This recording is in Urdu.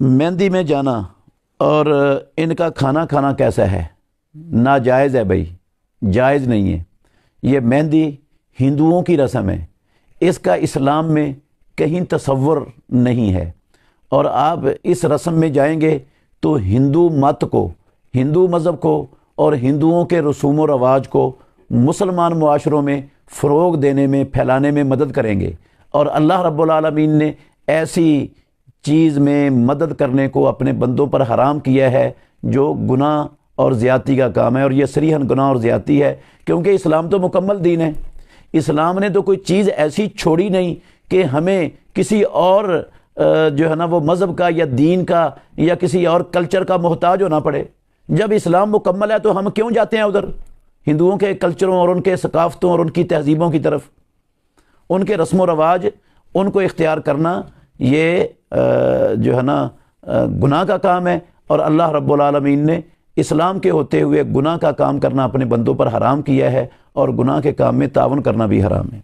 مہندی میں جانا اور ان کا کھانا کھانا کیسا ہے؟ ناجائز ہے بھائی، جائز نہیں ہے۔ یہ مہندی ہندوؤں کی رسم ہے، اس کا اسلام میں کہیں تصور نہیں ہے، اور آپ اس رسم میں جائیں گے تو ہندو مت کو، ہندو مذہب کو اور ہندوؤں کے رسوم و رواج کو مسلمان معاشروں میں فروغ دینے میں، پھیلانے میں مدد کریں گے، اور اللہ رب العالمین نے ایسی چیز میں مدد کرنے کو اپنے بندوں پر حرام کیا ہے جو گناہ اور زیادتی کا کام ہے، اور یہ صریحاً گناہ اور زیادتی ہے، کیونکہ اسلام تو مکمل دین ہے۔ اسلام نے تو کوئی چیز ایسی چھوڑی نہیں کہ ہمیں کسی اور جو ہے نا وہ مذہب کا یا دین کا یا کسی اور کلچر کا محتاج ہونا پڑے۔ جب اسلام مکمل ہے تو ہم کیوں جاتے ہیں ادھر ہندوؤں کے کلچروں اور ان کے ثقافتوں اور ان کی تہذیبوں کی طرف؟ ان کے رسم و رواج ان کو اختیار کرنا یہ جو ہے نا گناہ کا کام ہے، اور اللہ رب العالمین نے اسلام کے ہوتے ہوئے گناہ کا کام کرنا اپنے بندوں پر حرام کیا ہے، اور گناہ کے کام میں تعاون کرنا بھی حرام ہے۔